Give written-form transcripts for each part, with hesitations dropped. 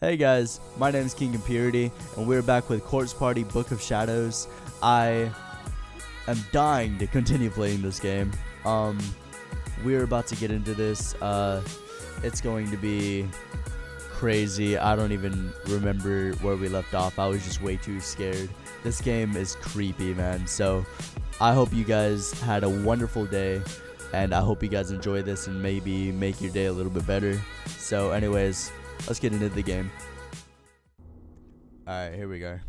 Hey guys, my name is King Impurity, and we're back with Corpse Party Book of Shadows. I am dying to continue playing this game. We're about to get into this. It's going to be crazy. I don't even remember where we left off. I was just way too scared. This game is creepy, man. So I hope you guys had a wonderful day, and I hope you guys enjoy this and maybe make your day a little bit better. So anyways, let's get into the game. Alright, here we go.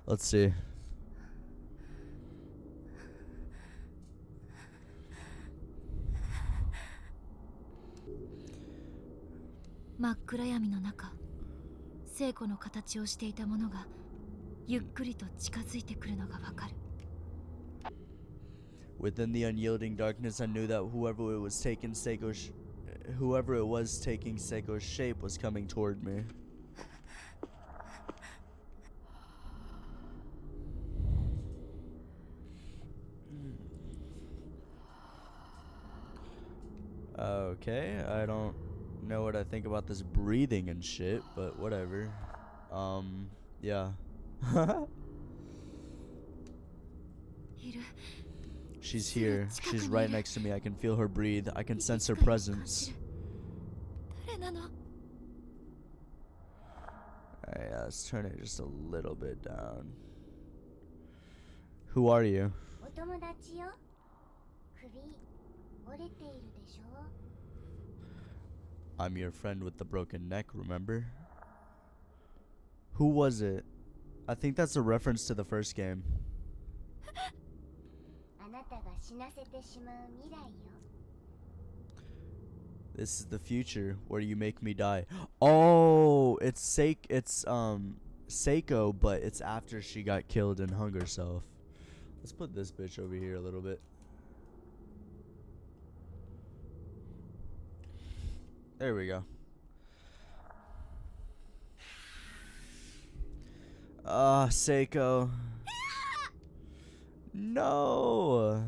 Let's see. Within the unyielding darkness, I knew that whoever it was taking Seiko's shape was coming toward me. Okay, I don't know what I think about this breathing and shit, but whatever. Yeah. She's here. She's right next to me. I can feel her breathe. I can sense her presence. Alright, let's turn it just a little bit down. Who are you? I'm your friend with the broken neck, remember? Who was it? I think that's a reference to the first game. This is the future where you make me die. Oh, it's Seiko, but it's after she got killed and hung herself. Let's put this bitch over here a little bit. There we go. Seiko. No.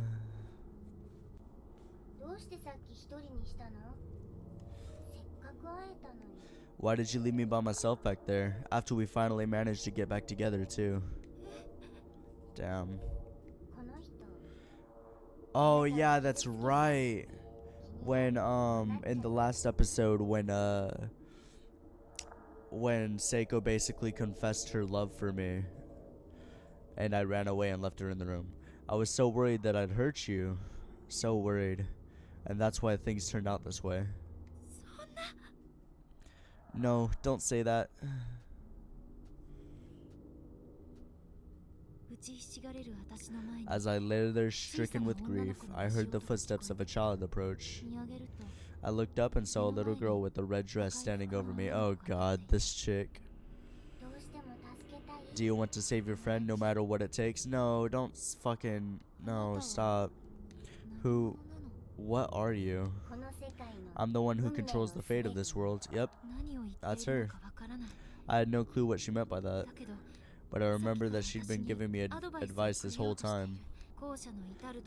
Why did you leave me by myself back there? After we finally managed to get back together, too. Damn. Oh, yeah, that's right. When, in the last episode, when Seiko basically confessed her love for me, and I ran away and left her in the room. I was so worried that I'd hurt you. So worried. And that's why things turned out this way. No, don't say that. As I lay there stricken with grief, I heard the footsteps of a child approach. I looked up and saw a little girl with a red dress standing over me. Oh god, this chick. Do you want to save your friend no matter what it takes? No, don't fucking... No, stop. What are you? I'm the one who controls the fate of this world. Yep, that's her. I had no clue what she meant by that, but I remember that she'd been giving me advice this whole time.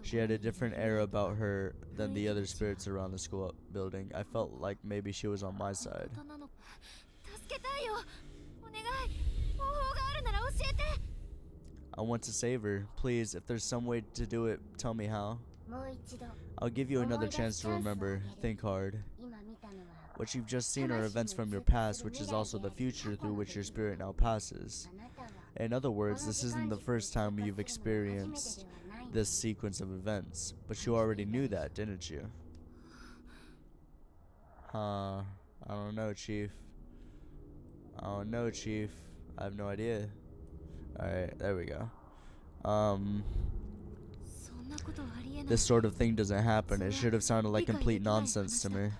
She had a different air about her than the other spirits around the school building. I felt like maybe she was on my side. I want to save her. Please, if there's some way to do it, tell me how. I'll give you another chance to remember. Think hard. What you've just seen are events from your past, which is also the future through which your spirit now passes. In other words, this isn't the first time you've experienced this sequence of events, but you already knew that, didn't you? I don't know, Chief. I have no idea. Alright, there we go. This sort of thing doesn't happen. It should have sounded like complete nonsense to me.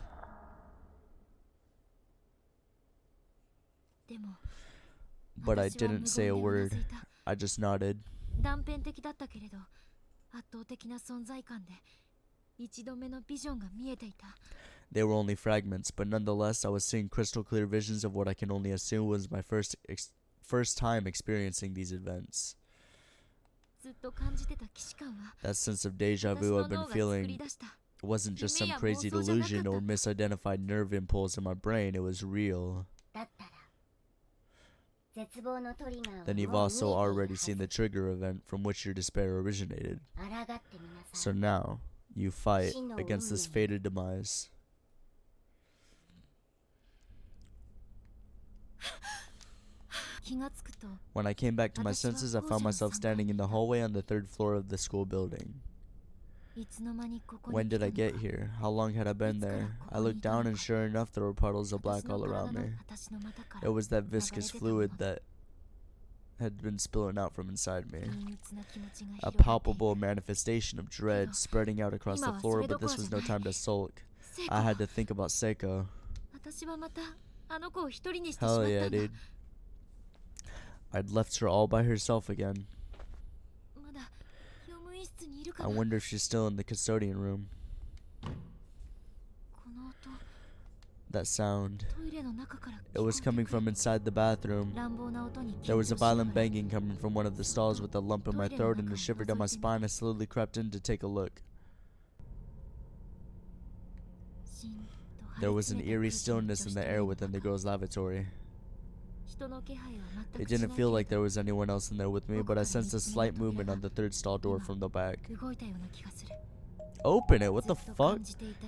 But I didn't say a word. I just nodded. They were only fragments, but nonetheless, I was seeing crystal clear visions of what I can only assume was my first time experiencing these events. That sense of deja vu I've been feeling wasn't just some crazy delusion or misidentified nerve impulse in my brain. It was real. then you've also already seen the trigger event from which your despair originated. So now, you fight against this fated demise. When I came back to my senses, I found myself standing in the hallway on the 3rd floor of the school building. When did I get here? How long had I been there? I looked down and sure enough there were puddles of black all around me. It was that viscous fluid that had been spilling out from inside me. A palpable manifestation of dread spreading out across the floor, but this was no time to sulk. I had to think about Seiko. Hell yeah, dude. I'd left her all by herself again. I wonder if she's still in the custodian room. That sound. It was coming from inside the bathroom. There was a violent banging coming from one of the stalls. With a lump in my throat and a shiver down my spine, I slowly crept in to take a look. There was an eerie stillness in the air within the girls' lavatory. It didn't feel like there was anyone else in there with me, but I sensed a slight movement on the 3rd stall door from the back. Open it! What the fuck?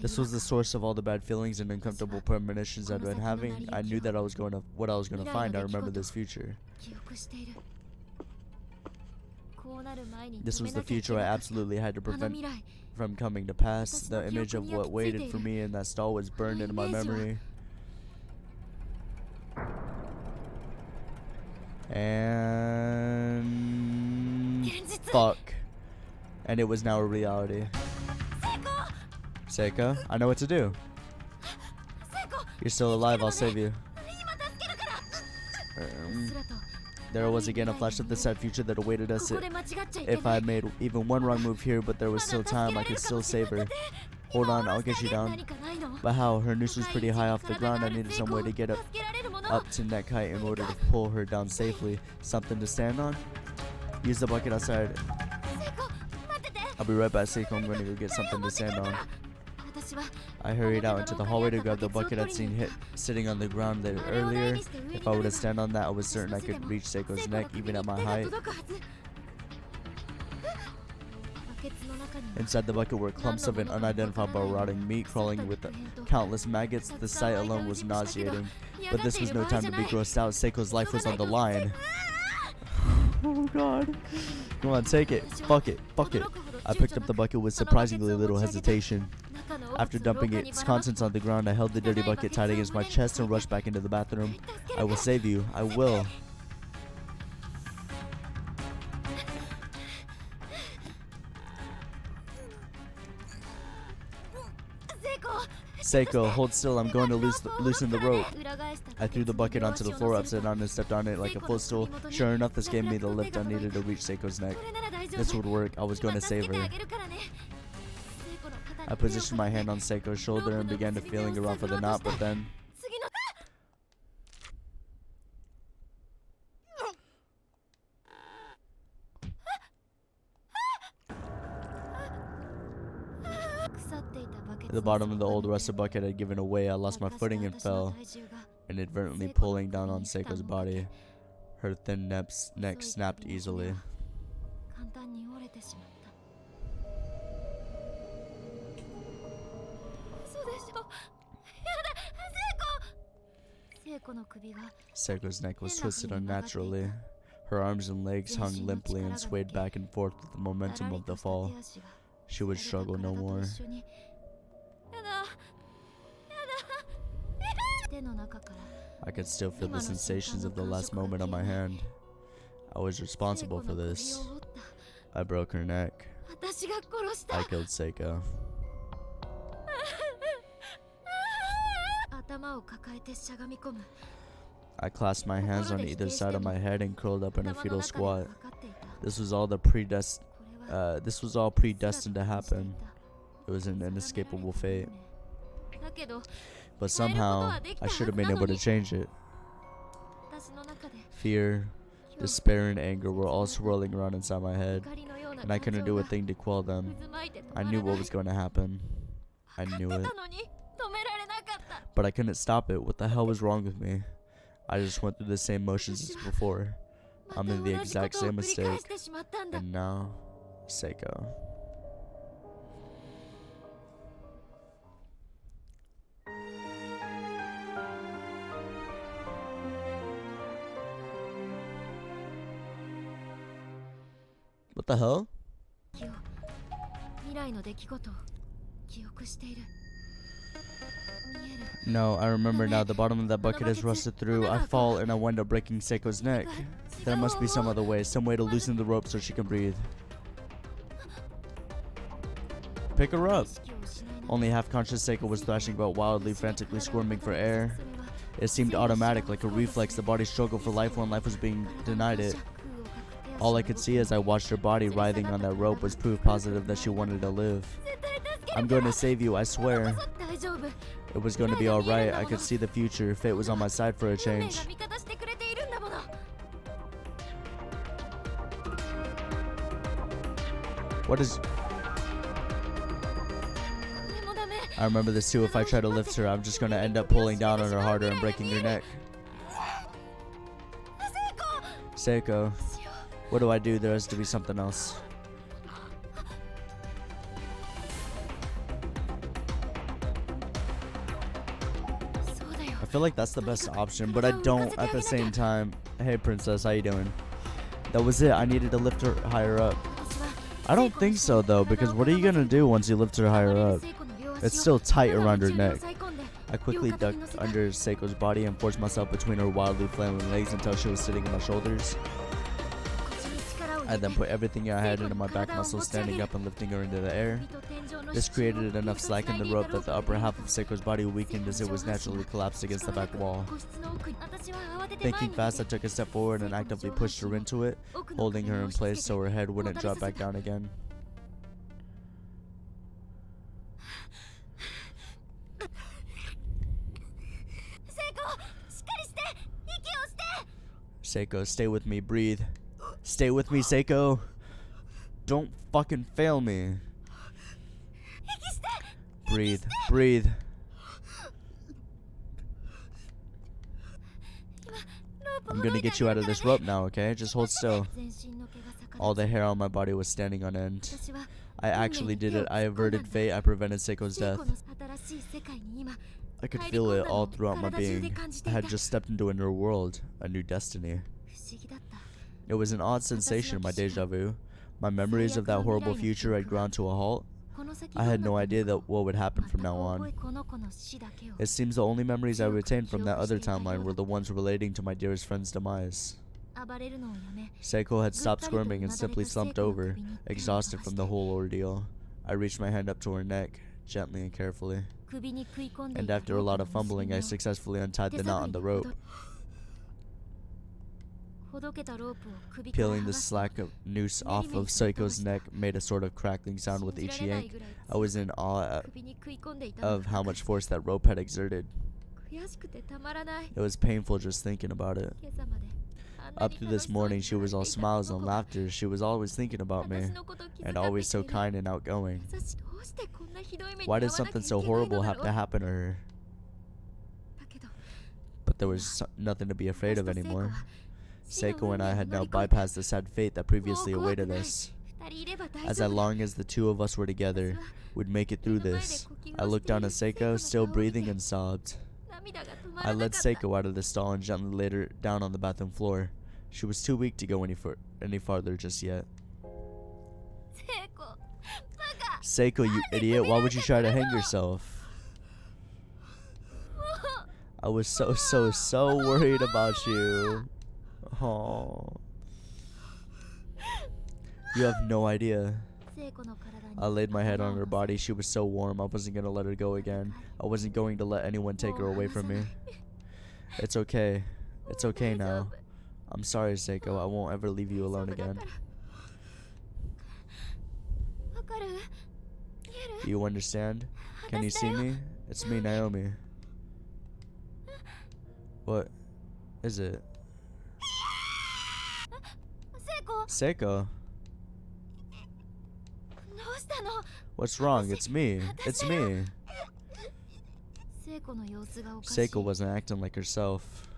This was the source of all the bad feelings and uncomfortable premonitions I'd been having. I knew that what I was going to find. I remember this future. This was the future I absolutely had to prevent from coming to pass. The image of what waited for me in that stall was burned into my memory. And fuck. And it was now a reality. Seiko, I know what to do. You're still alive, I'll save you. There was again a flash of the sad future that awaited us if I had made even one wrong move here, but there was still time. I could still save her. Hold on, I'll get you down. But how? Her noose was pretty high off the ground. I needed some way to get up to neck height in order to pull her down safely. Something to stand on? Use the bucket outside. I'll be right back, Seiko. I'm going to go get something to stand on. I hurried out into the hallway to grab the bucket I'd seen sitting on the ground there earlier. If I were to stand on that, I was certain I could reach Seiko's neck, even at my height. Inside the bucket were clumps of an unidentifiable rotting meat crawling with countless maggots. The sight alone was nauseating. But this was no time to be grossed out. Seiko's life was on the line. Oh god. Come on, take it. Fuck it. Fuck it. I picked up the bucket with surprisingly little hesitation. After dumping its contents on the ground, I held the dirty bucket tight against my chest and rushed back into the bathroom. I will save you. I will. Seiko, hold still. I'm going to loosen the rope. I threw the bucket onto the floor upside down and stepped on it like a footstool. Sure enough, this gave me the lift I needed to reach Seiko's neck. This would work. I was going to save her. I positioned my hand on Seiko's shoulder and began to feeling around for the knot, but then... The bottom of the old rusted bucket had given away. I lost my footing and fell, inadvertently pulling down on Seiko's body. Her thin neck snapped easily. Seiko's neck was twisted unnaturally. Her arms and legs hung limply and swayed back and forth with the momentum of the fall. She would struggle no more. I could still feel the sensations of the last moment on my hand. I was responsible for this. I broke her neck. I killed Seiko. I clasped my hands on either side of my head and curled up in a fetal squat. This was all predestined to happen. It was an inescapable fate. But somehow, I should have been able to change it. Fear, despair, and anger were all swirling around inside my head, and I couldn't do a thing to quell them. I knew what was going to happen. I knew it. But I couldn't stop it. What the hell was wrong with me? I just went through the same motions as before. I'm in the exact same mistake. And now, Seiko. What the hell? No, I remember now. The bottom of that bucket is rusted through. I fall and I wind up breaking Seiko's neck. There must be some other way, some way to loosen the rope so she can breathe. Pick her up. Only half-conscious Seiko was thrashing about wildly, frantically squirming for air. It seemed automatic, like a reflex. The body struggled for life when life was being denied it. All I could see as I watched her body writhing on that rope was proof positive that she wanted to live. I'm going to save you, I swear. It was going to be alright. I could see the future. Fate was on my side for a change. What is... I remember this too. If I try to lift her, I'm just going to end up pulling down on her harder and breaking her neck. Seiko. What do I do? There has to be something else. I feel like that's the best option, but I don't at the same time. Hey princess, how you doing? That was it. I needed to lift her higher up. I don't think so though, because what are you gonna do once you lift her higher up? It's still tight around her neck. I quickly ducked under Seiko's body and forced myself between her wildly flailing legs until she was sitting on my shoulders. I then put everything I had into my back muscles, standing up and lifting her into the air. This created enough slack in the rope that the upper half of Seiko's body weakened as it was naturally collapsed against the back wall. Thinking fast, I took a step forward and actively pushed her into it, holding her in place so her head wouldn't drop back down again. Seiko, stay with me, breathe. Stay with me, Seiko. Don't fucking fail me. Breathe, breathe. I'm gonna get you out of this rope now, okay? Just hold still. All the hair on my body was standing on end. I actually did it. I averted fate. I prevented Seiko's death. I could feel it all throughout my being. I had just stepped into a new world, a new destiny. It was an odd sensation, my deja vu. My memories of that horrible future had ground to a halt. I had no idea that what would happen from now on. It seems the only memories I retained from that other timeline were the ones relating to my dearest friend's demise. Seiko had stopped squirming and simply slumped over, exhausted from the whole ordeal. I reached my hand up to her neck, gently and carefully. And after a lot of fumbling, I successfully untied the knot on the rope. Peeling the slack noose off of Seiko's neck made a sort of crackling sound with each yank. I was in awe of how much force that rope had exerted. It was painful just thinking about it. Up to this morning, she was all smiles and laughter. She was always thinking about me, and always so kind and outgoing. Why did something so horrible have to happen to her? But there was nothing to be afraid of anymore. Seiko and I had now bypassed the sad fate that previously awaited us. As long as the two of us were together, we'd make it through this. I looked down at Seiko, still breathing, and sobbed. I led Seiko out of the stall and gently laid her down on the bathroom floor. She was too weak to go any farther just yet. Seiko, you idiot, why would you try to hang yourself? I was so worried about you. Oh. You have no idea. I laid my head on her body. She was so warm. I wasn't gonna let her go again. I wasn't going to let anyone take her away from me. It's okay. It's okay now. I'm sorry, Seiko. I won't ever leave you alone again. Do you understand? Can you see me? It's me, Naomi. What is it? Seiko? What's wrong? It's me. It's me. Seiko wasn't acting like herself.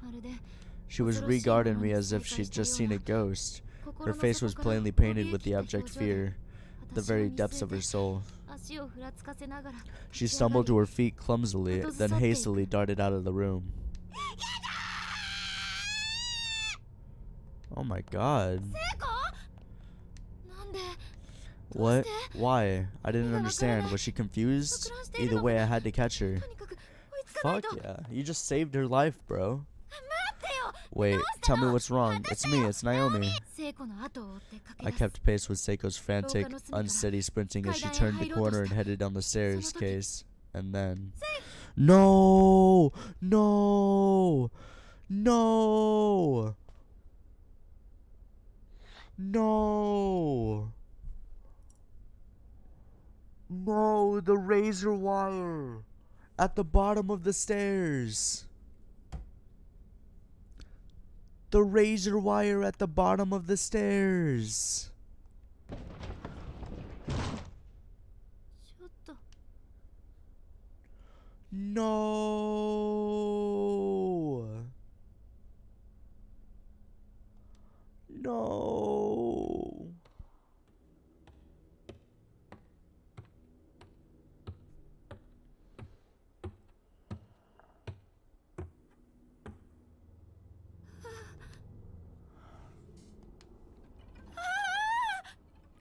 She was regarding me as if she'd just seen a ghost. Her face was plainly painted with the abject fear, the very depths of her soul. She stumbled to her feet clumsily, then hastily darted out of the room. Oh my god. What? Why? I didn't understand. Was she confused? Either way, I had to catch her. Fuck yeah. You just saved her life, bro. Wait, tell me what's wrong. It's me, it's Naomi. I kept pace with Seiko's frantic, unsteady sprinting as she turned the corner and headed down the stairs case. And then... No! No! No! No! No, the razor wire! At the bottom of the stairs! The razor wire at the bottom of the stairs! No! No!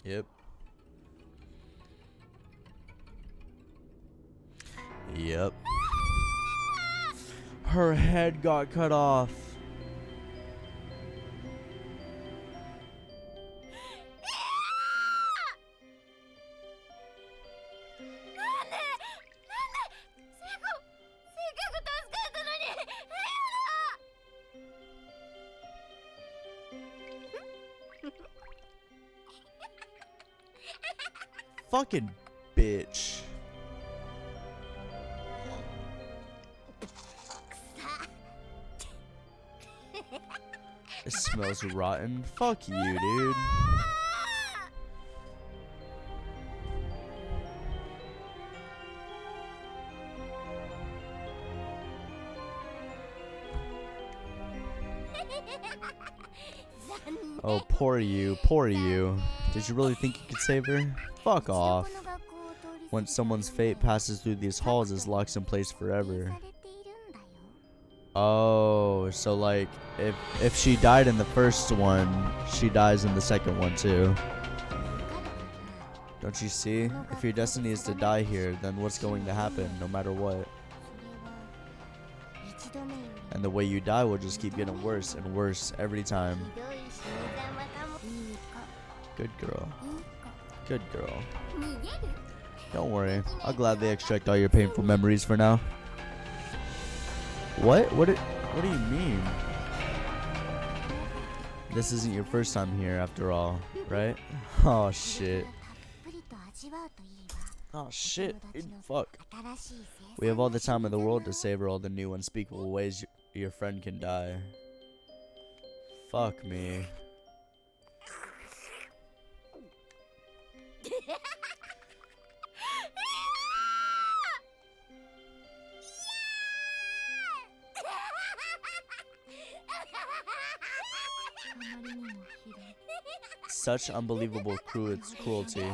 Yep. Yep. Her head got cut off. Fucking bitch. It smells rotten. Fuck you, dude. Oh, poor you, poor you. Did you really think you could save her? Fuck off. When someone's fate passes through these halls, it's locked in place forever. Oh, so like, if she died in the first one, she dies in the second one too. Don't you see? If your destiny is to die here, then what's going to happen, no matter what? And the way you die will just keep getting worse and worse every time. Good girl. Good girl. Don't worry, I'll gladly extract all your painful memories for now. What? What do you mean? This isn't your first time here after all, right? Oh shit. Oh shit. Fuck. We have all the time in the world to savor all the new unspeakable ways your friend can die. Fuck me. Such unbelievable cruelty.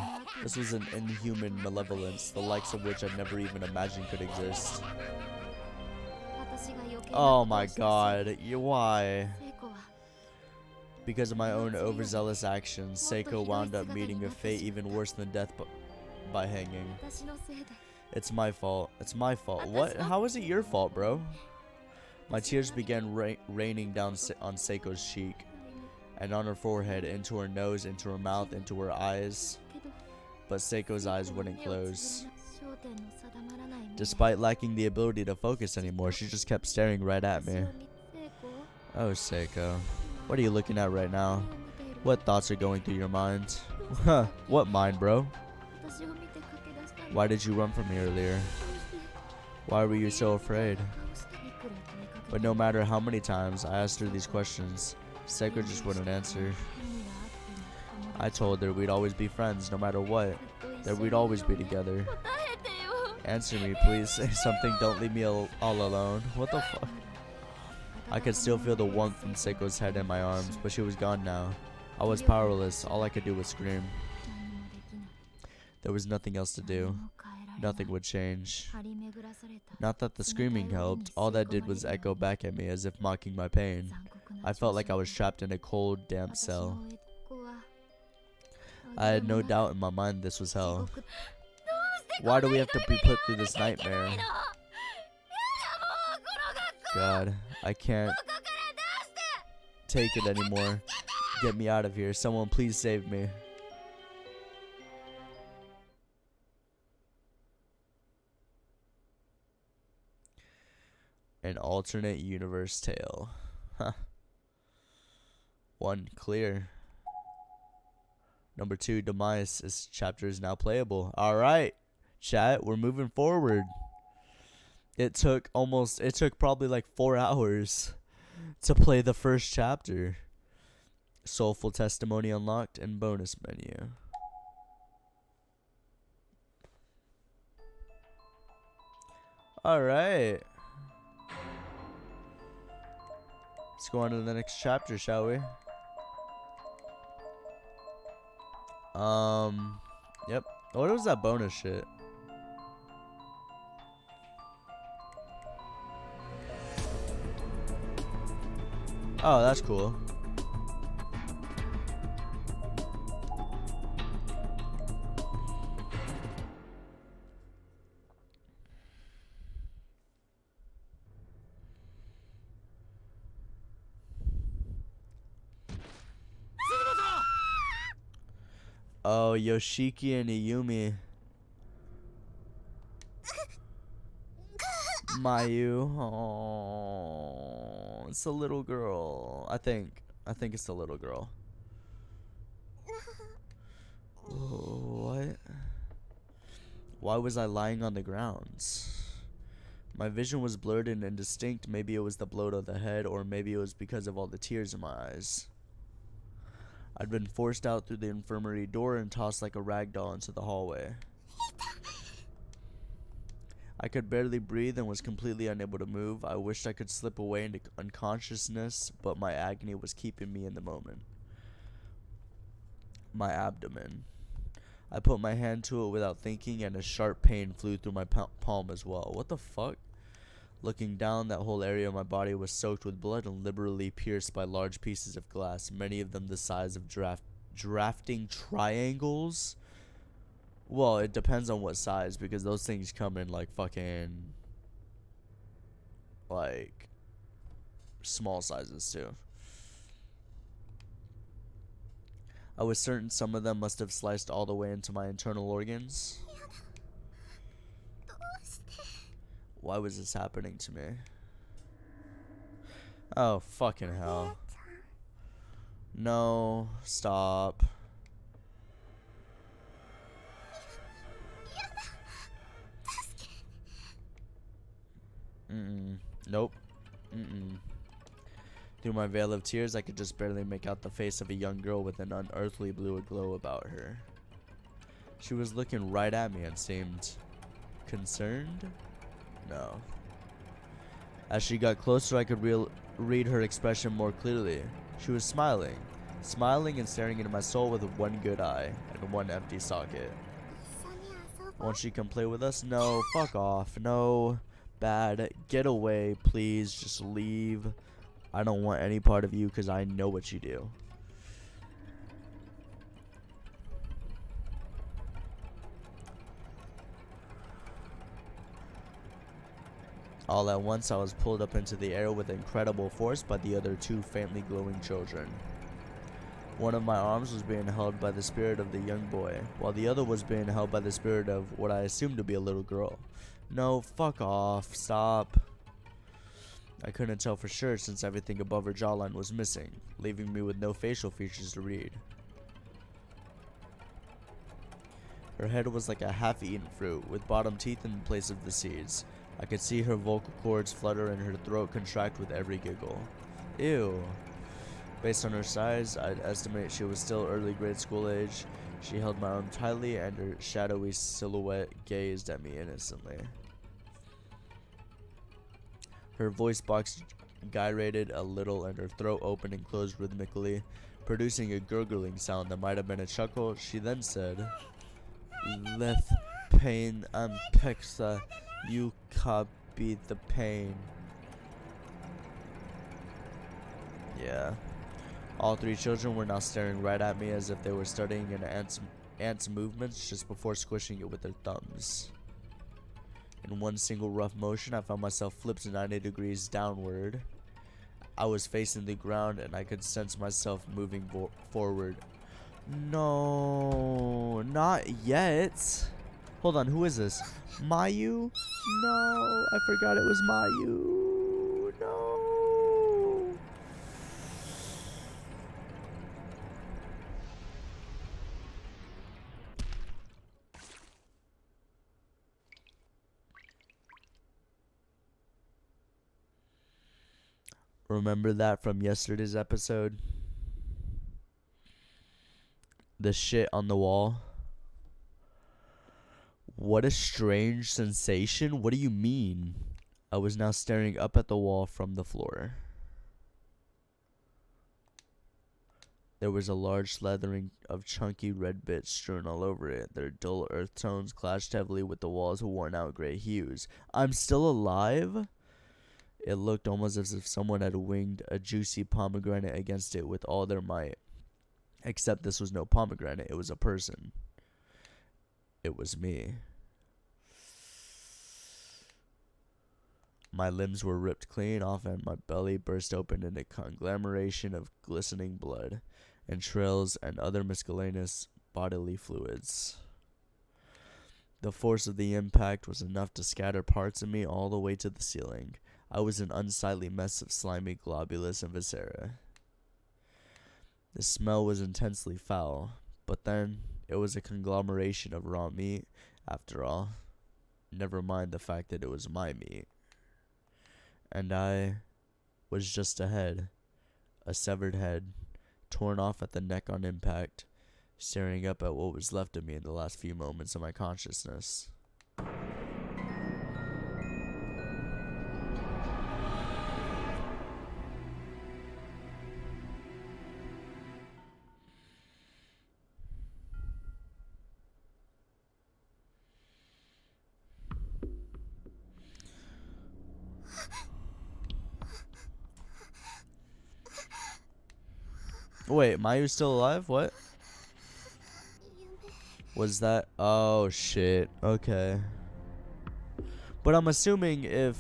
This was an inhuman malevolence, the likes of which I never even imagined could exist. Oh my god, why? Because of my own overzealous actions, Seiko wound up meeting a fate even worse than death by hanging. It's my fault. It's my fault. What? How is it your fault, bro? My tears began raining down on Seiko's cheek, and on her forehead, into her nose, into her mouth, into her eyes. But Seiko's eyes wouldn't close. Despite lacking the ability to focus anymore, she just kept staring right at me. Oh, Seiko. What are you looking at right now? What thoughts are going through your mind? Huh, what mind, bro? Why did you run from me earlier? Why were you so afraid? But no matter how many times I asked her these questions, Seiko just wouldn't answer. I told her we'd always be friends no matter what, that we'd always be together. Answer me, please. Say something, don't leave me all alone. What the fuck? I could still feel the warmth from Seiko's head in my arms, but she was gone now. I was powerless. All I could do was scream. There was nothing else to do. Nothing would change. Not that the screaming helped. All that did was echo back at me as if mocking my pain. I felt like I was trapped in a cold, damp cell. I had no doubt in my mind this was hell. Why do we have to be put through this nightmare? God, I can't take it anymore. Get me out of here. Someone please save me. An alternate universe tale. Huh. 1 clear. Number 2, demise. This chapter is now playable. Alright, chat, we're moving forward. It took probably like 4 hours to play the first chapter. Soulful testimony unlocked and bonus menu. Alright. Let's go on to the next chapter, shall we? Yep. What was that bonus shit? Oh, that's cool. Oh, Yoshiki and Iyumi. Mayu. Oh, it's a little girl. I think it's a little girl. Oh, what? Why was I lying on the grounds? My vision was blurred and indistinct. Maybe it was the blow to the head, or maybe it was because of all the tears in my eyes. I'd been forced out through the infirmary door and tossed like a rag doll into the hallway. I could barely breathe and was completely unable to move. I wished I could slip away into unconsciousness, but my agony was keeping me in the moment. My abdomen. I put my hand to it without thinking, and a sharp pain flew through my palm as well. What the fuck? Looking down, that whole area of my body was soaked with blood and liberally pierced by large pieces of glass, many of them the size of drafting triangles. Well, it depends on what size, because those things come in like fucking like small sizes too. I was certain some of them must have sliced all the way into my internal organs. Why was this happening to me? Oh, fucking hell. No, stop. Nope. Through my veil of tears, I could just barely make out the face of a young girl with an unearthly blue glow about her. She was looking right at me and seemed concerned? No. As she got closer, I could read her expression more clearly. She was smiling and staring into my soul with one good eye and one empty socket. Won't she come play with us? No, fuck off. No, bad. Get away, please. Just leave. I don't want any part of you because I know what you do. All at once, I was pulled up into the air with incredible force by the other 2 faintly glowing children. One of my arms was being held by the spirit of the young boy, while the other was being held by the spirit of what I assumed to be a little girl. No, fuck off. Stop. I couldn't tell for sure since everything above her jawline was missing, leaving me with no facial features to read. Her head was like a half-eaten fruit, with bottom teeth in place of the seeds. I could see her vocal cords flutter and her throat contract with every giggle. Ew. Based on her size, I'd estimate she was still early grade school age. She held my arm tightly and her shadowy silhouette gazed at me innocently. Her voice box gyrated a little and her throat opened and closed rhythmically, producing a gurgling sound that might have been a chuckle. She then said, "Leth pain and pexa, you copy the pain." Yeah. All three children were now staring right at me as if they were studying an ant's movements just before squishing it with their thumbs. In one single rough motion, I found myself flipped 90 degrees downward. I was facing the ground and I could sense myself moving forward. No, not yet. Hold on, who is this? Mayu? No, I forgot it was Mayu. No. Remember that from yesterday's episode? The shit on the wall. What a strange sensation. What do you mean? I was now staring up at the wall from the floor. There was a large slathering of chunky red bits strewn all over it. Their dull earth tones clashed heavily with the wall's worn out gray hues. I'm still alive? It looked almost as if someone had winged a juicy pomegranate against it with all their might. Except this was no pomegranate, it was a person. It was me. My limbs were ripped clean off and my belly burst open in a conglomeration of glistening blood, entrails, and other miscellaneous bodily fluids. The force of the impact was enough to scatter parts of me all the way to the ceiling. I was an unsightly mess of slimy globulus and viscera. The smell was intensely foul, but then it was a conglomeration of raw meat, after all. Never mind the fact that it was my meat. And I was just a head, a severed head, torn off at the neck on impact, staring up at what was left of me in the last few moments of my consciousness. Wait, Mayu's still alive? What? Was that? Oh, shit. Okay. But I'm assuming if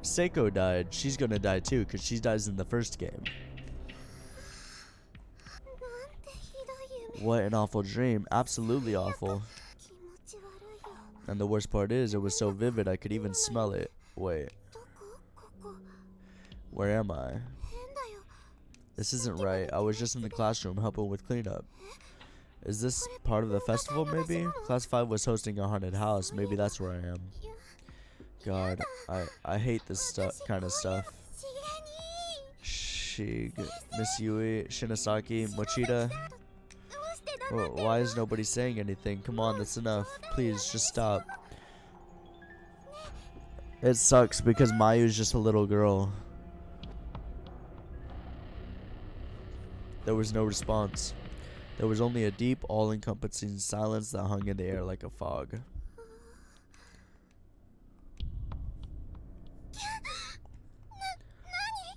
Seiko died, she's gonna die too, because she dies in the first game. What an awful dream. Absolutely awful. And the worst part is, it was so vivid I could even smell it. Wait. Where am I? This isn't right. I was just in the classroom helping with cleanup. Is this part of the festival maybe? Class 5 was hosting a haunted house. Maybe that's where I am. God, I hate this kind of stuff. Shig, Miss Yui, Shinosaki, Mochida. Well, why is nobody saying anything? Come on, that's enough. Please, just stop. It sucks because Mayu's just a little girl. There was no response. There was only a deep, all-encompassing silence that hung in the air like a fog.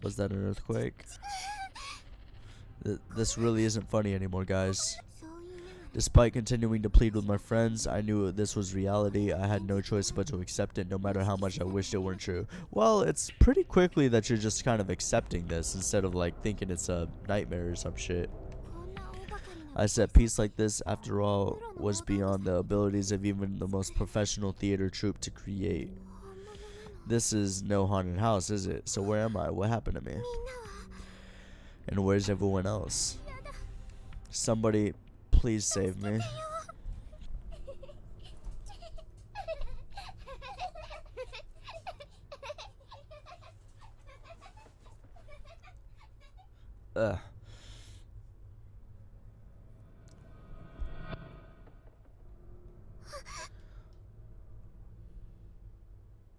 Was that an earthquake? This really isn't funny anymore, guys. Despite continuing to plead with my friends, I knew this was reality. I had no choice but to accept it, no matter how much I wished it weren't true. Well, it's pretty quickly that you're just kind of accepting this instead of like thinking it's a nightmare or some shit. I said peace like this, after all, was beyond the abilities of even the most professional theater troupe to create. This is no haunted house, is it? So where am I? What happened to me? And where's everyone else? Somebody, please save me. Ugh.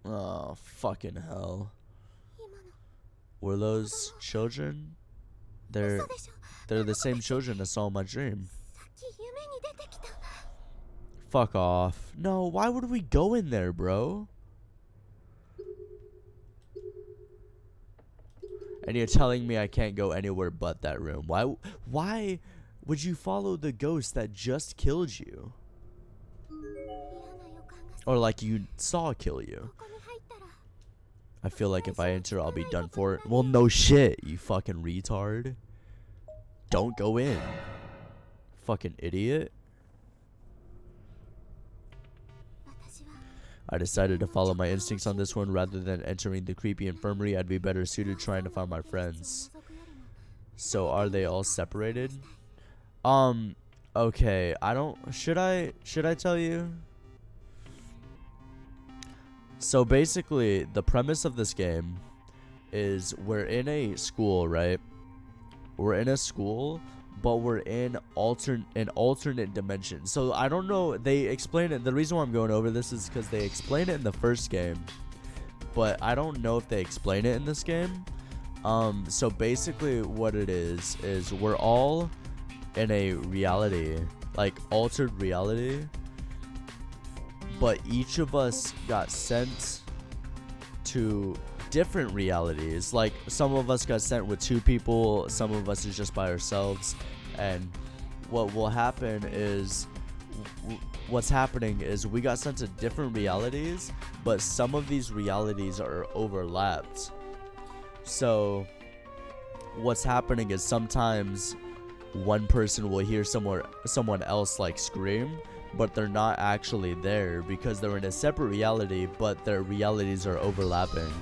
Oh, fucking hell. Were those children? They're the same children I saw in my dream. Fuck off. No, why would we go in there, bro? And you're telling me I can't go anywhere but that room. Why would you follow the ghost that just killed you? Or like you saw kill you? I feel like if I enter, I'll be done for. Well, no shit, you fucking retard. Don't go in. Fucking idiot. I decided to follow my instincts on this one. Rather than entering the creepy infirmary, I'd be better suited trying to find my friends. So are they all separated? Okay, I don't, should I tell you? So basically, the premise of this game is we're in a school, right? We're in a school, but we're in an alternate dimension. So I don't know, they explain it. The reason why I'm going over this is because they explain it in the first game, but I don't know if they explain it in this game. So basically what it is we're all in a reality, like altered reality, but each of us got sent to different realities. Like some of us got sent with 2 people, some of us is just by ourselves. And what will happen is what's happening is we got sent to different realities, but some of these realities are overlapped. So what's happening is sometimes one person will hear someone else like scream, but they're not actually there because they're in a separate reality, but their realities are overlapping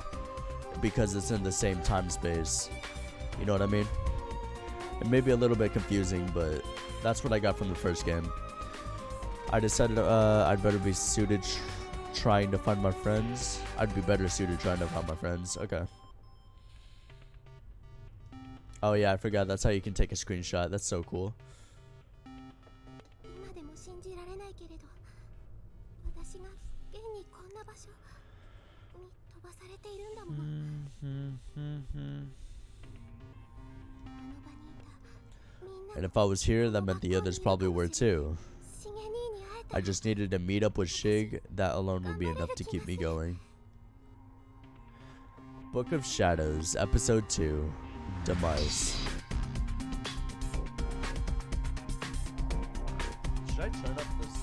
because it's in the same time space. You know what I mean? It may be a little bit confusing, but that's what I got from the first game. I decided I'd better be suited trying to find my friends. I'd be better suited trying to find my friends. Okay. Oh yeah, I forgot. That's how you can take a screenshot. That's so cool. And if I was here, that meant the others probably were too. I just needed to meet up with Shig. That alone would be enough to keep me going. Book of Shadows, Episode 2, Demise. Should I turn up this?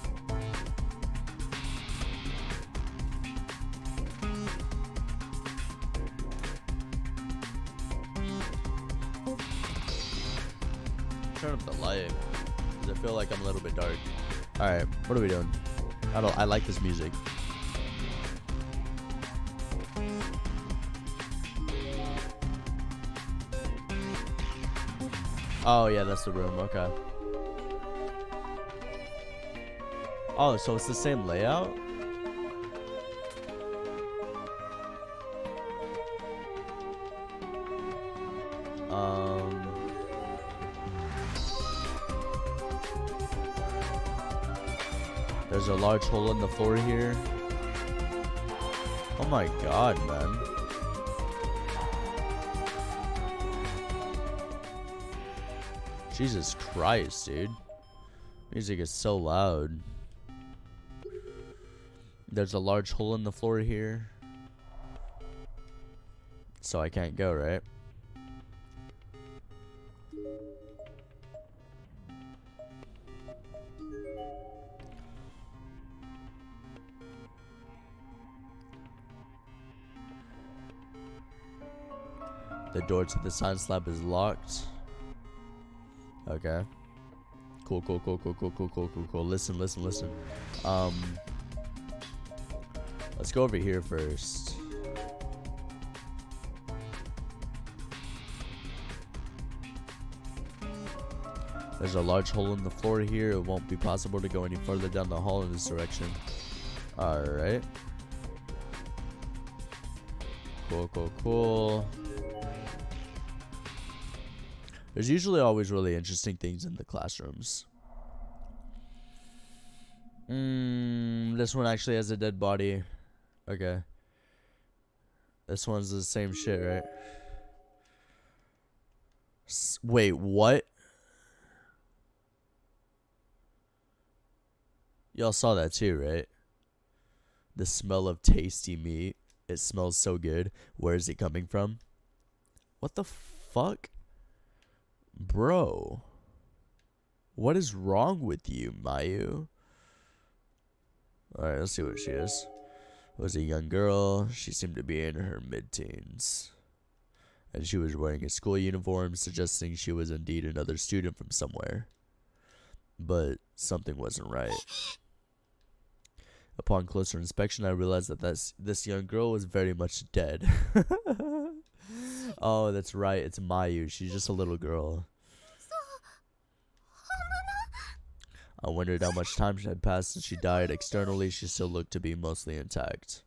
Turn up the light because I feel like I'm a little bit dark. All right, what are we doing? I like this music. Oh yeah, that's the room. Okay. Oh, so it's the same layout? There's a large hole in the floor here. Oh my god, man. Jesus Christ, dude. Music is so loud. There's a large hole in the floor here. So I can't go, right? The door to the science lab is locked. Okay. Cool. Listen. Let's go over here first. There's a large hole in the floor here. It won't be possible to go any further down the hall in this direction. Alright. Cool. There's usually always really interesting things in the classrooms. This one actually has a dead body. Okay. This one's the same shit, right? Wait, what? Y'all saw that too, right? The smell of tasty meat. It smells so good. Where is it coming from? What the fuck? Bro. What is wrong with you, Mayu? Alright, let's see what she is. It was a young girl. She seemed to be in her mid-teens. And she was wearing a school uniform, suggesting she was indeed another student from somewhere. But something wasn't right. Upon closer inspection, I realized that this young girl was very much dead. Oh, that's right. It's Mayu. She's just a little girl. I wondered how much time had passed since she died. Externally, she still looked to be mostly intact.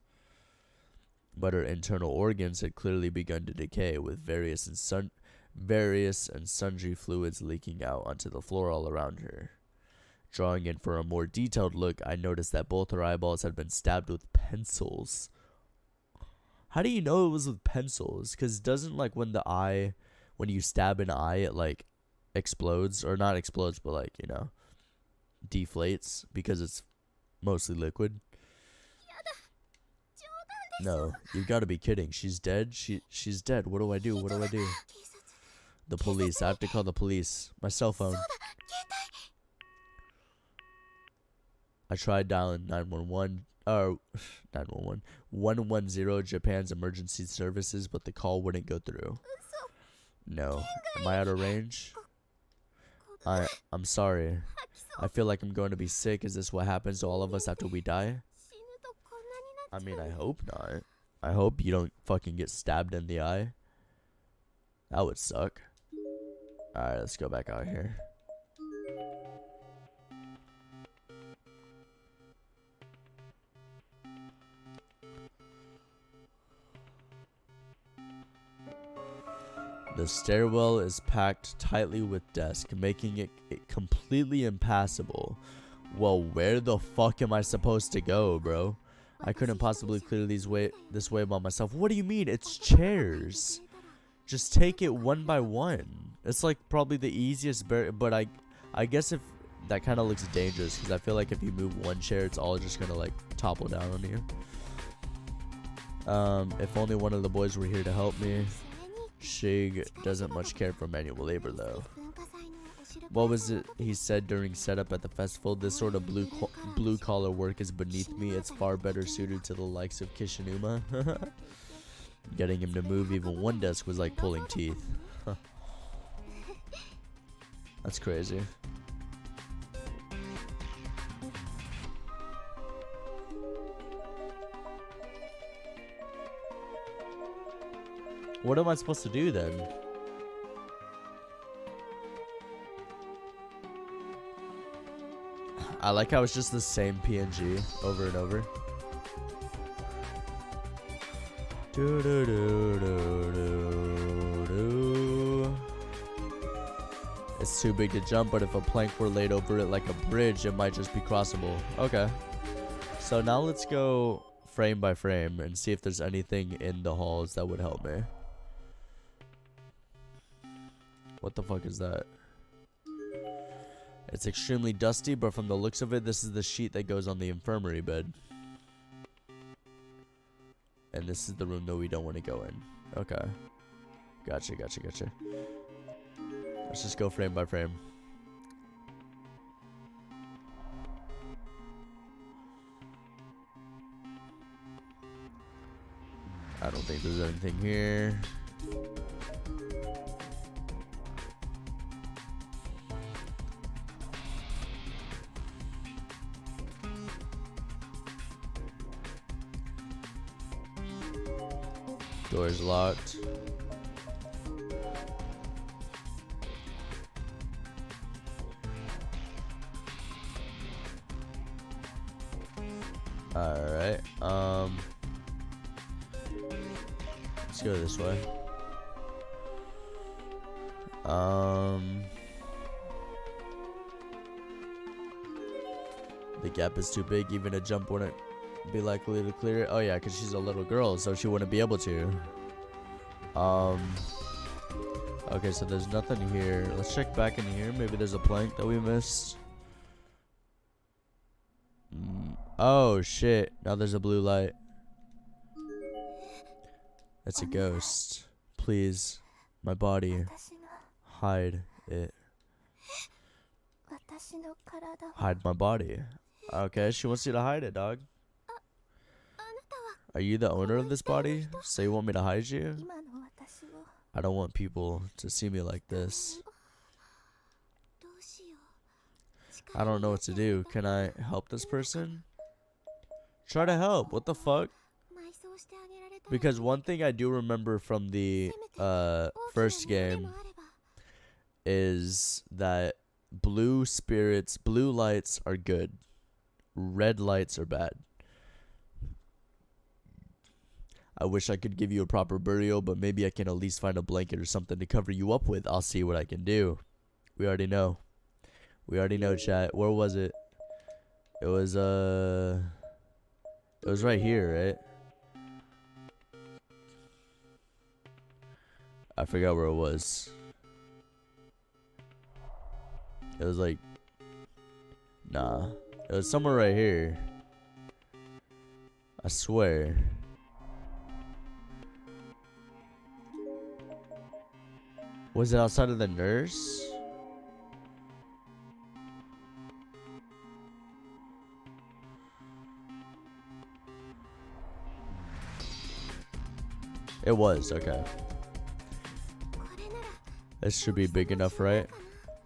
But her internal organs had clearly begun to decay, with various and sundry fluids leaking out onto the floor all around her. Drawing in for a more detailed look, I noticed that both her eyeballs had been stabbed with pencils. How do you know it was with pencils? Because doesn't, like, when you stab an eye, it, like, explodes? Or not explodes, but, like, you know, deflates because it's mostly liquid. No, you've got to be kidding. She's dead? She's dead. What do I do? What do I do? The police. I have to call the police. My cell phone. I tried dialing 911, 110 Japan's emergency services, but the call wouldn't go through. No. Am I out of range? I'm sorry. I feel like I'm going to be sick. Is this what happens to all of us after we die? I mean, I hope not. I hope you don't fucking get stabbed in the eye. That would suck. Alright, let's go back out here. The stairwell is packed tightly with desks, making it completely impassable. Well, where the fuck am I supposed to go, bro? I couldn't possibly clear this way by myself. What do you mean? It's chairs. Just take it one by one. It's like probably the easiest, but I guess if that kind of looks dangerous, because I feel like if you move one chair, it's all just gonna like topple down on you. If only one of the boys were here to help me. Shig doesn't much care for manual labor though. What was it he said during setup at the festival? This sort of blue collar work is beneath me. It's far better suited to the likes of Kishinuma. Getting him to move even one desk was like pulling teeth. That's crazy. What am I supposed to do then? I like how it's just the same PNG over and over. Do do do do do do. It's too big to jump, but if a plank were laid over it like a bridge, it might just be crossable. Okay. So now let's go frame by frame and see if there's anything in the halls that would help me. What the fuck is that? It's extremely dusty, but from the looks of it, this is the sheet that goes on the infirmary bed. And this is the room that we don't want to go in. Okay. Gotcha, gotcha, gotcha. Let's just go frame by frame. I don't think there's anything here. Door's locked. Alright, let's go this way. The gap is too big, even a jump wouldn't be likely to clear it. Oh yeah, because she's a little girl, so she wouldn't be able to. Okay, so there's nothing here. Let's check back in here. Maybe there's a plank that we missed. Oh shit, now there's a blue light. It's a ghost. Please, my body, hide it. Hide my body. Okay, she wants you to hide it, dog. Are you the owner of this body? So you want me to hide you? I don't want people to see me like this. I don't know what to do. Can I help this person? Try to help. What the fuck? Because one thing I do remember from the first game is that blue spirits, blue lights are good. Red lights are bad. I wish I could give you a proper burial, but maybe I can at least find a blanket or something to cover you up with. I'll see what I can do. We already know. We already know, chat. Where was it? It was right here, right? I forgot where it was. It was like, nah. It was somewhere right here. I swear. Was it outside of the nurse? It was, okay. This should be big enough, right?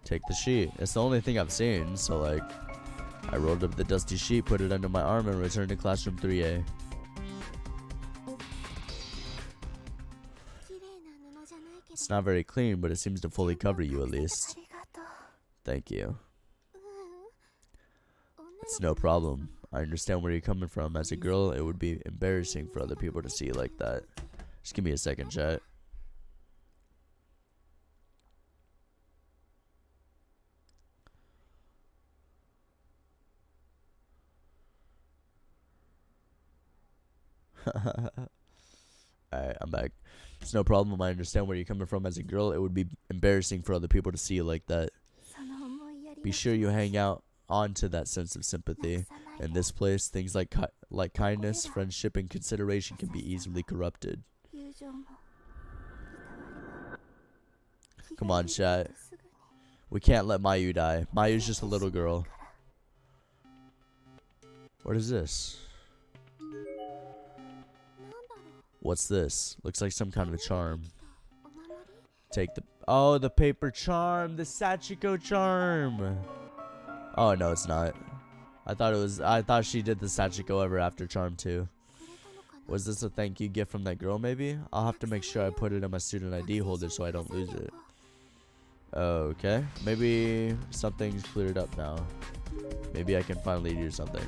Take the sheet. It's the only thing I've seen, so like, I rolled up the dusty sheet, put it under my arm, and returned to classroom 3A. It's not very clean, but it seems to fully cover you at least. Thank you. It's no problem. I understand where you're coming from. As a girl, it would be embarrassing for other people to see you like that. Just give me a second, chat. Alright, I'm back. It's no problem. I understand where you're coming from. As a girl, it would be embarrassing for other people to see you like that. Be sure you hang out onto that sense of sympathy. In this place, things like kindness, friendship, and consideration can be easily corrupted. Come on, chat. We can't let Mayu die. Mayu's just a little girl. What is this? What's this? Looks like some kind of a charm. Take the... Oh, the paper charm. The Sachiko charm. Oh, no, it's not. I thought she did the Sachiko ever after charm too. Was this a thank you gift from that girl maybe? I'll have to make sure I put it in my student ID holder so I don't lose it. Okay. Maybe something's cleared up now. Maybe I can finally do something.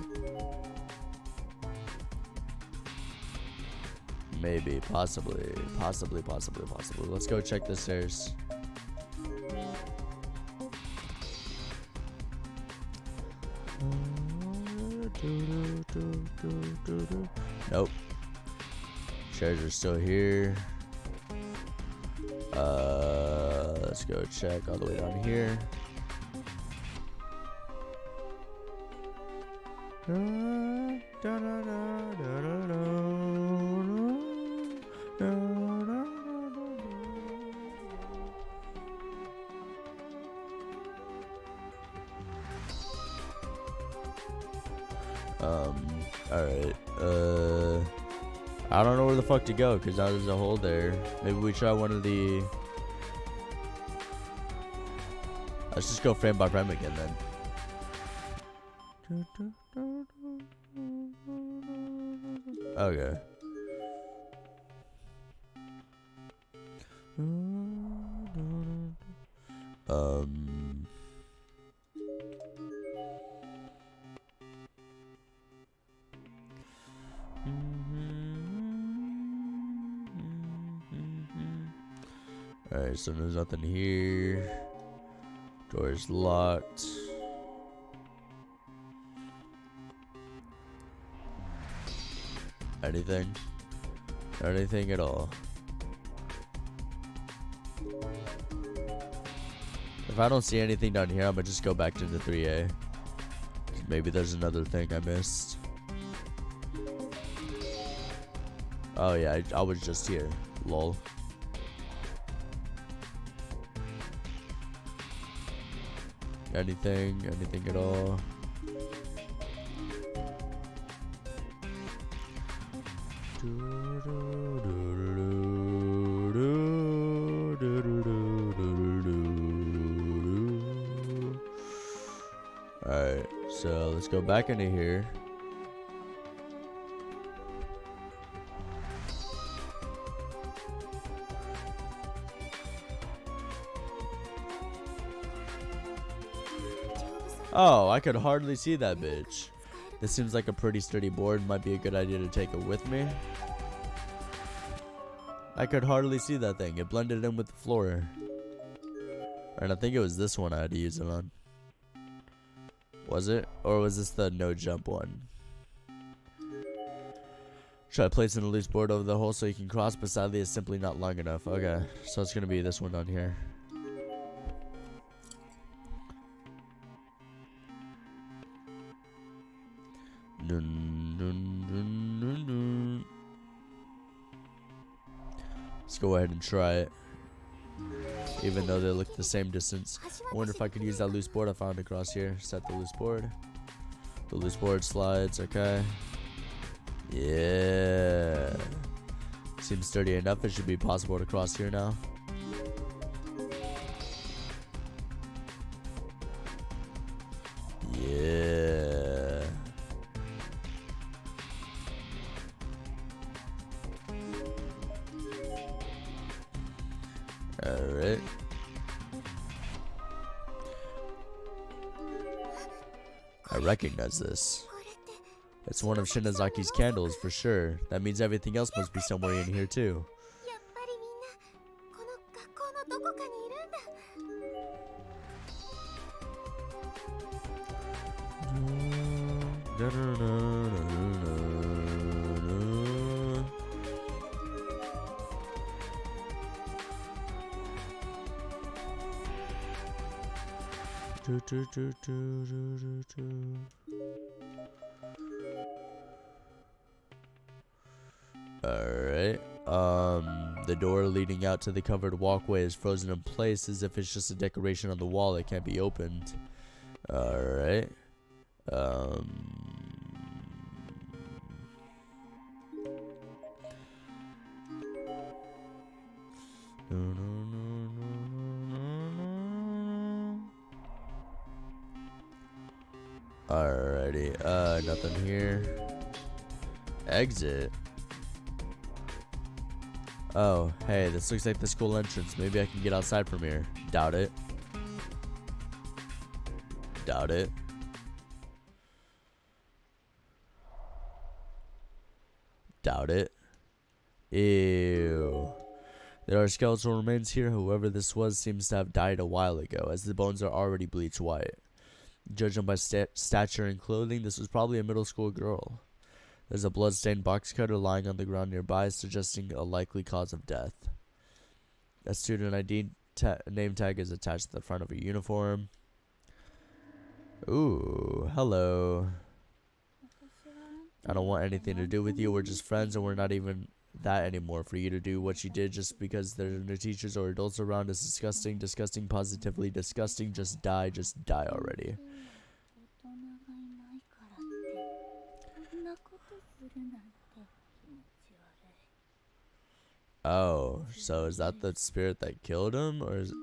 Maybe, possibly. Let's go check the stairs. Nope. Chairs are still here. Let's go check all the way down here. Alright, I don't know where the fuck to go, because now there's a hole there. Maybe we try one of the... Let's just go frame by frame again, then. Okay. Alright, so there's nothing here. Door's locked. Anything? Anything at all? If I don't see anything down here, I'm gonna just go back to the 3A. Maybe there's another thing I missed. Oh yeah, I was just here. Lol. Anything at all? Alright, so let's go back into here. Oh, I could hardly see that bitch. This seems like a pretty sturdy board. Might be a good idea to take it with me. I could hardly see that thing. It blended in with the floor. And I think it was this one I had to use it on. Was it? Or was this the no jump one? Try placing a loose board over the hole so you can cross, but sadly it's simply not long enough. Okay, so it's gonna be this one down here. Let's go ahead and try it. Even though they look the same distance. I wonder if I could use that loose board I found across here. Set the loose board. The loose board slides, okay. Yeah. Seems sturdy enough. It should be possible to cross here now. Yeah. Alright. I recognize this. It's one of Shinazaki's candles for sure. That means everything else must be somewhere in here too. Alright. The door leading out to the covered walkway is frozen in place as if it's just a decoration on the wall that can't be opened. Alright. Alrighty, nothing here. Exit. Oh, hey, this looks like the school entrance. Maybe I can get outside from here. Doubt it. Doubt it. Doubt it. Ew. There are skeletal remains here. Whoever this was seems to have died a while ago, as the bones are already bleached white. Judging by stature and clothing, this was probably a middle school girl. There's a blood-stained box cutter lying on the ground nearby, suggesting a likely cause of death. A student ID name tag is attached to the front of a uniform. Ooh, hello. I don't want anything to do with you. We're just friends, and we're not even that anymore. For you to do what you did just because there are no teachers or adults around is disgusting. Disgusting, positively disgusting. Just die already. Oh, so is that the spirit that killed him, or is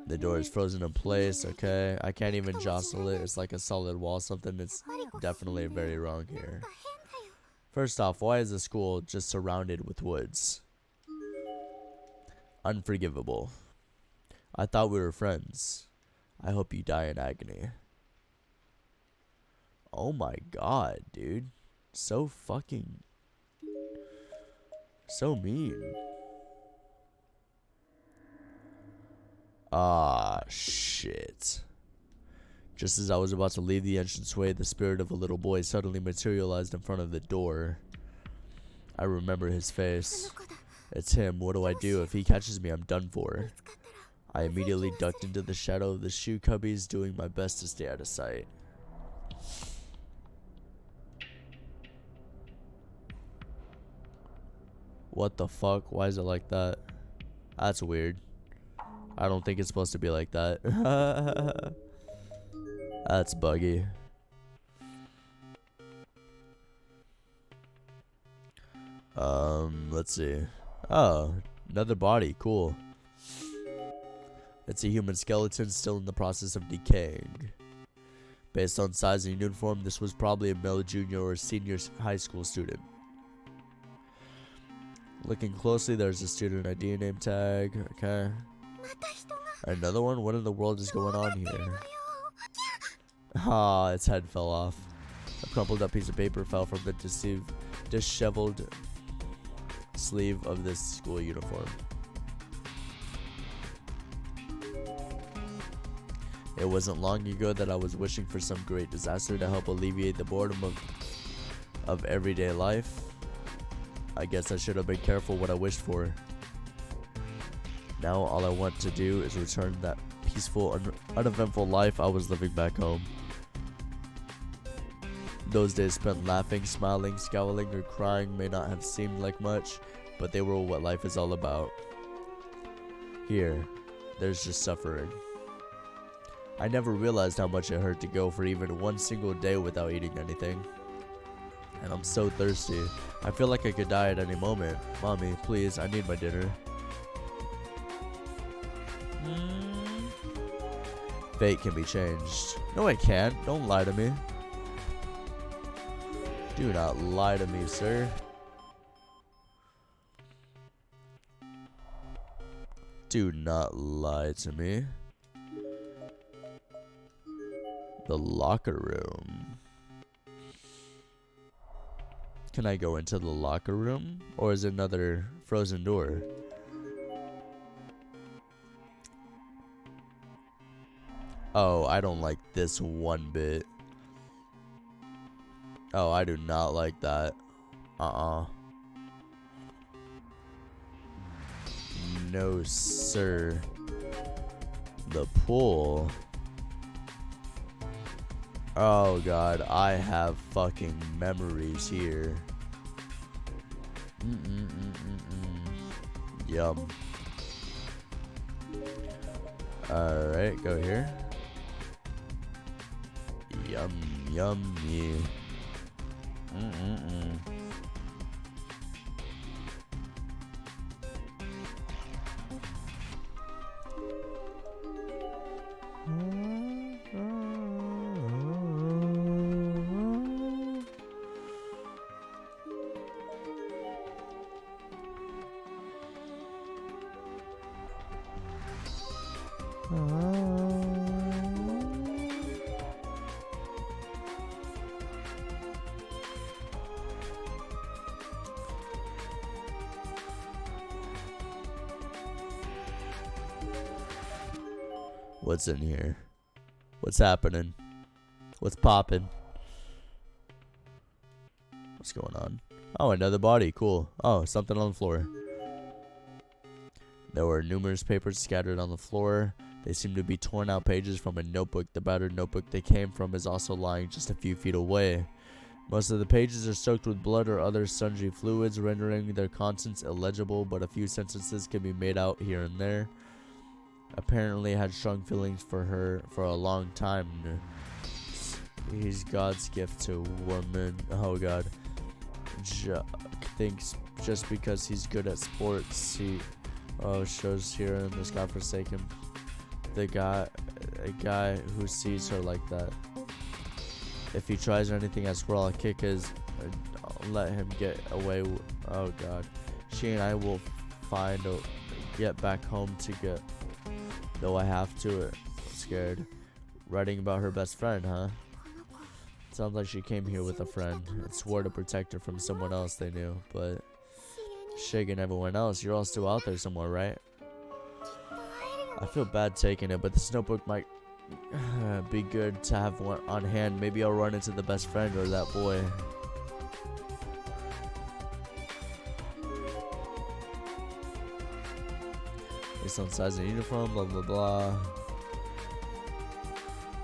the door is frozen in place? Okay, I can't even jostle it. It's like a solid wall. Something is definitely very wrong here. First off, why is the school just surrounded with woods? Unforgivable. I thought we were friends. I hope you die in agony. Oh my god, dude. So fucking... so mean. Ah, shit. Just as I was about to leave the entranceway, the spirit of a little boy suddenly materialized in front of the door. I remember his face. It's him. What do I do? If he catches me, I'm done for. I immediately ducked into the shadow of the shoe cubbies, doing my best to stay out of sight. What the fuck? Why is it like that? That's weird. I don't think it's supposed to be like that. That's buggy. Let's see. Oh, another body. Cool. It's a human skeleton still in the process of decaying. Based on size and uniform, this was probably a male junior or senior high school student. Looking closely, there's a student ID name tag. Okay. Another one? What in the world is going on here? Ah, its head fell off. A crumpled up piece of paper fell from the disheveled sleeve of this school uniform. It wasn't long ago that I was wishing for some great disaster to help alleviate the boredom of everyday life. I guess I should have been careful what I wished for. Now all I want to do is return that peaceful, uneventful life I was living back home. Those days spent laughing, smiling, scowling, or crying may not have seemed like much, but they were what life is all about. Here, there's just suffering. I never realized how much it hurt to go for even one single day without eating anything. And I'm so thirsty. I feel like I could die at any moment. Mommy, please, I need my dinner. Fate can be changed. No, it can't. Don't lie to me. Do not lie to me, sir. Do not lie to me. The locker room. Can I go into the locker room? Or is it another frozen door? Oh, I don't like this one bit. Oh, I do not like that. No, sir. The pool. Oh god, I have fucking memories here. Yum. Alright, go here. Yum, yummy. What's in here? What's happening? What's popping? What's going on? Oh, another body. Cool. Oh, something on the floor. There were numerous papers scattered on the floor. They seemed to be torn out pages from a notebook. The battered notebook they came from is also lying just a few feet away. Most of the pages are soaked with blood or other sundry fluids, rendering their contents illegible, but a few sentences can be made out here and there. Apparently had strong feelings for her for a long time. He's God's gift to woman. Oh god. Thinks just because he's good at sports, he shows here in this godforsaken a guy who sees her like that. If he tries anything at Squirrel, I'll kick his I'll let him get away. Oh god. She and I will get back home to get. Though I have to. I'm scared. Writing about her best friend, huh? Sounds like she came here with a friend and swore to protect her from someone else they knew. But Shig and everyone else, you're all still out there somewhere, right? I feel bad taking it, but this notebook might be good to have one on hand. Maybe I'll run into the best friend or that boy. Based on size and uniform, blah blah blah.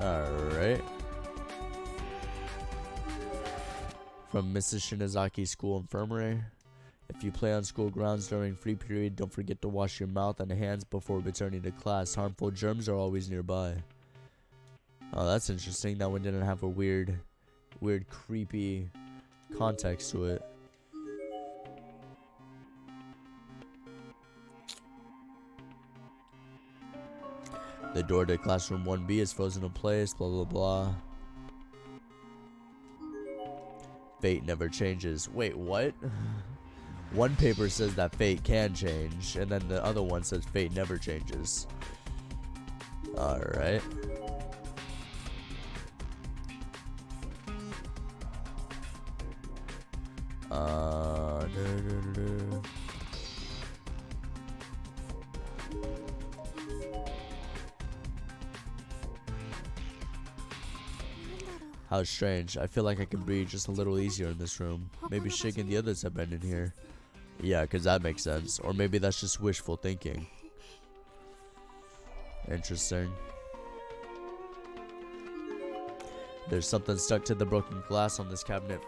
Alright. From Mrs. Shinozaki School Infirmary. If you play on school grounds during free period, don't forget to wash your mouth and hands before returning to class. Harmful germs are always nearby. Oh, that's interesting. That one didn't have a weird, creepy context to it. The door to classroom 1B is frozen in place, blah blah blah. Fate never changes. Wait, what? One paper says that fate can change, and then the other one says fate never changes. Alright. How strange. I feel like I can breathe just a little easier in this room. Maybe Shig and the others have been in here. Yeah, because that makes sense. Or maybe that's just wishful thinking. Interesting. There's something stuck to the broken glass on this cabinet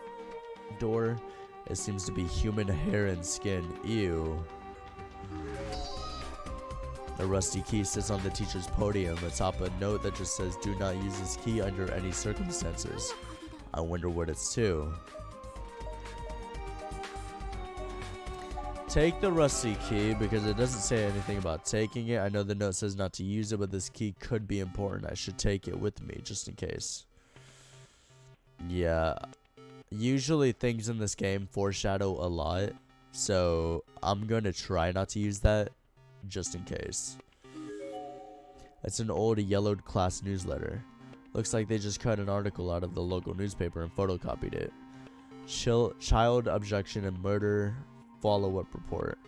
door. It seems to be human hair and skin. Ew. The rusty key sits on the teacher's podium atop a note that just says, "Do not use this key under any circumstances." I wonder what it's to. Take the rusty key, because it doesn't say anything about taking it. I know the note says not to use it, but this key could be important. I should take it with me, just in case. Yeah. Usually things in this game foreshadow a lot, so I'm going to try not to use that, just in case. It's an old yellowed class newsletter. Looks like they just cut an article out of the local newspaper and photocopied it. Child abduction and murder follow-up report.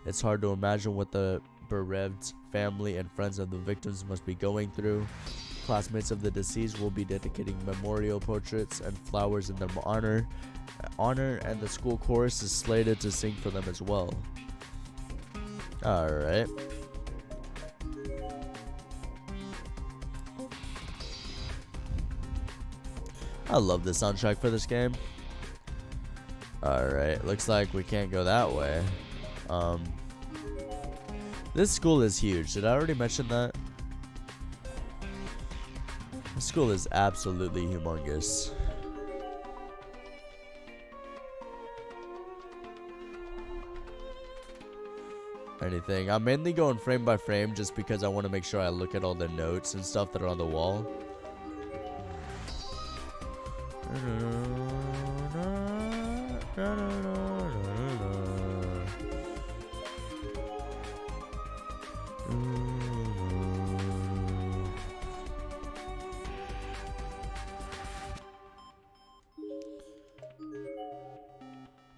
It's hard to imagine what the bereaved family and friends of the victims must be going through. Classmates of the deceased will be dedicating memorial portraits and flowers in their honor, and the school chorus is slated to sing for them as well. Alright. I love the soundtrack for this game. Alright, looks like we can't go that way. This school is huge. Did I already mention that? This school is absolutely humongous. Anything. I'm mainly going frame by frame just because I want to make sure I look at all the notes and stuff that are on the wall.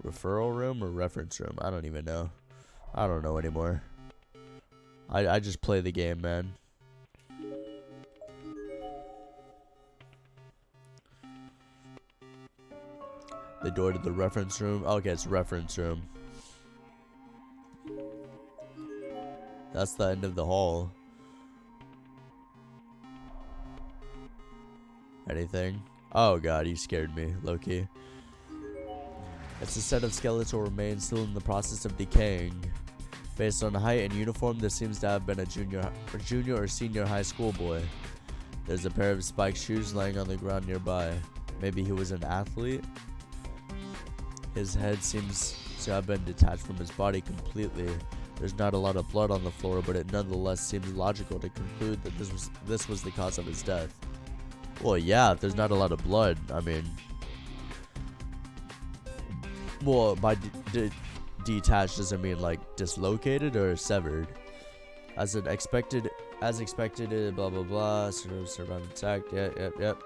Referral room or reference room? I don't even know. I don't know anymore. I just play the game, man. The door to the reference room. Okay, it's reference room. That's the end of the hall. Anything? Oh god, you scared me, low-key. It's a set of skeletal remains still in the process of decaying. Based on height and uniform, this seems to have been a junior or senior high school boy. There's a pair of spiked shoes laying on the ground nearby. Maybe he was an athlete? His head seems to have been detached from his body completely. There's not a lot of blood on the floor, but it nonetheless seems logical to conclude that this was the cause of his death. Well, yeah, if there's not a lot of blood, I mean... Well, by detached, does it mean like dislocated or severed? As expected, blah blah blah. Survive intact. Yep.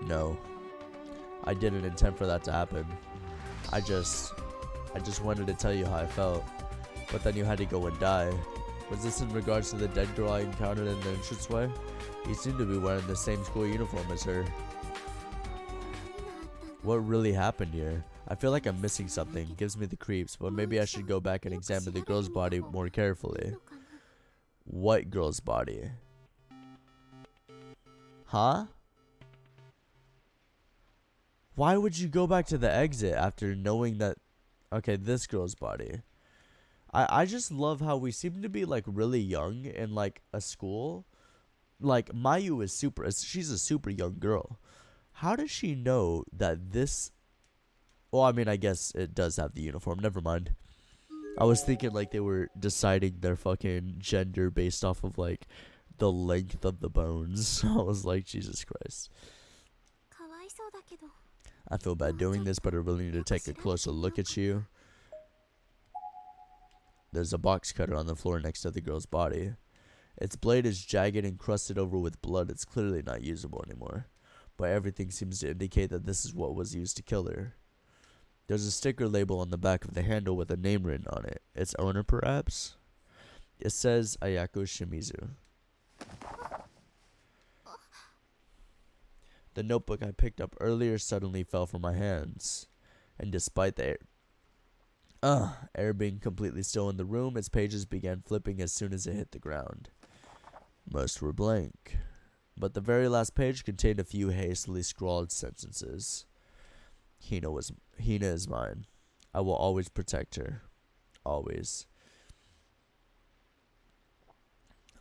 No, I didn't intend for that to happen. I just wanted to tell you how I felt, but then you had to go and die. Was this in regards to the dead girl I encountered in the entranceway? He seemed to be wearing the same school uniform as her. What really happened here? I feel like I'm missing something. Gives me the creeps, but maybe I should go back and examine the girl's body more carefully. What girl's body? Huh? Why would you go back to the exit after knowing that... Okay, this girl's body. I just love how we seem to be like really young in like a school. Like Mayu is she's a super young girl. How does she know that this... Well, I mean, I guess it does have the uniform. Never mind. I was thinking like they were deciding their fucking gender based off of like the length of the bones. I was like, Jesus Christ. I feel bad doing this, but I really need to take a closer look at you. There's a box cutter on the floor next to the girl's body. Its blade is jagged and crusted over with blood. It's clearly not usable anymore. But everything seems to indicate that this is what was used to kill her. There's a sticker label on the back of the handle with a name written on it. Its owner, perhaps? It says Ayako Shimizu. The notebook I picked up earlier suddenly fell from my hands. And despite the air being completely still in the room, its pages began flipping as soon as it hit the ground. Most were blank. But the very last page contained a few hastily scrawled sentences. Hina is mine. I will always protect her. Always.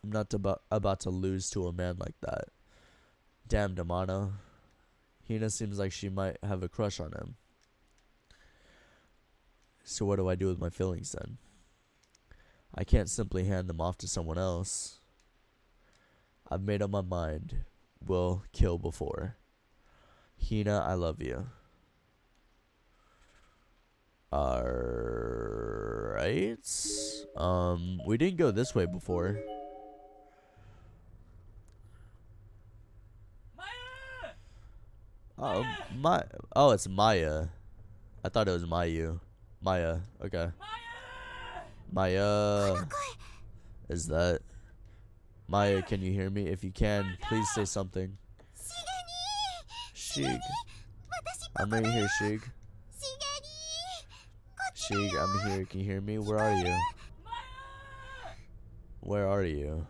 I'm not about to lose to a man like that. Damn, Damano. Hina seems like she might have a crush on him. So what do I do with my feelings then? I can't simply hand them off to someone else. I've made up my mind. Will kill before. Hina, I love you. Alright. We didn't go this way before. Oh, it's Maya. I thought it was Mayu. Maya, okay. Maya. Is that... Maya, can you hear me? If you can, please say something. Shig. I'm right here, Shig. Shig, I'm here. Can you hear me? Where are you? Where are you?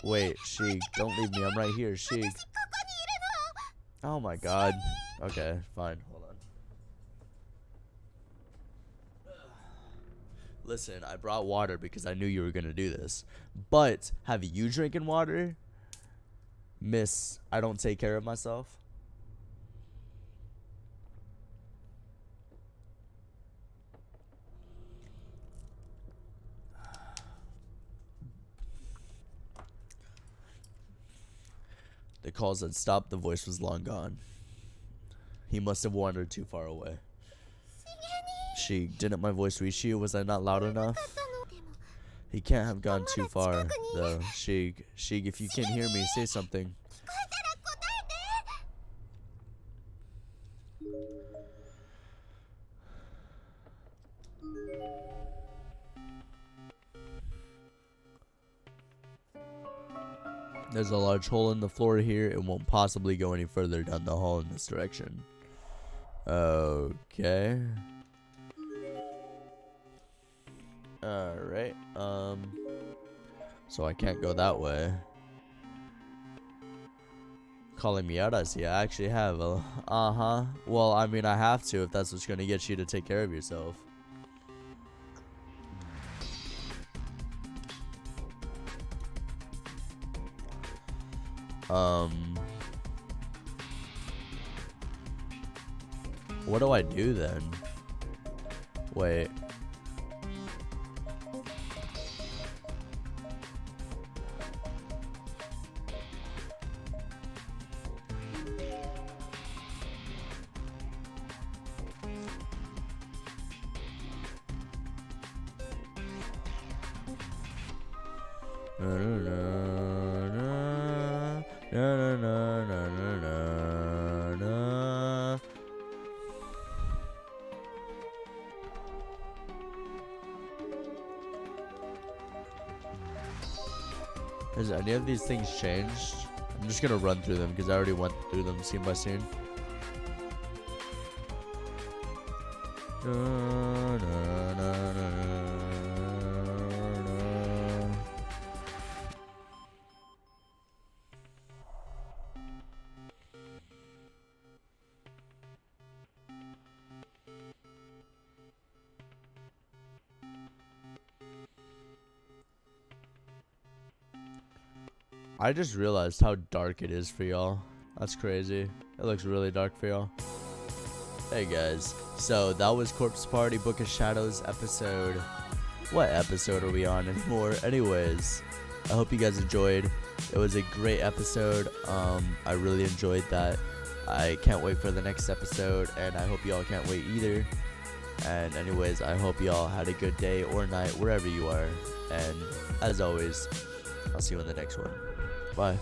Wait, Shig, don't leave me. I'm right here, Shig. Oh my god. Okay, fine. Hold on. Listen, I brought water because I knew you were gonna do this. But have you drinking water? Miss, I don't take care of myself. The calls had stopped. The voice was long gone. He must have wandered too far away. She, didn't my voice reach you? Was I not loud enough? He can't have gone too far, though. Shig, if you can hear me, say something. There's a large hole in the floor here. It won't possibly go any further down the hall in this direction. Okay. Alright, so I can't go that way. Calling me out, I see. I actually have a... Uh-huh. Well, I mean, I have to if that's what's gonna get you to take care of yourself. What do I do then? Wait. Has any of these things changed? I'm just gonna run through them because I already went through them scene by scene. Na, na, na, na, na. I just realized how dark it is for y'all. That's crazy. It looks really dark for y'all. Hey guys, so that was Corpse Party Book of Shadows episode. What episode are we on anymore? Anyways, I hope you guys enjoyed. It was a great episode. I really enjoyed that. I can't wait for the next episode, and I hope y'all can't wait either. And anyways, I hope y'all had a good day or night wherever you are. And as always, I'll see you in the next one. Bye.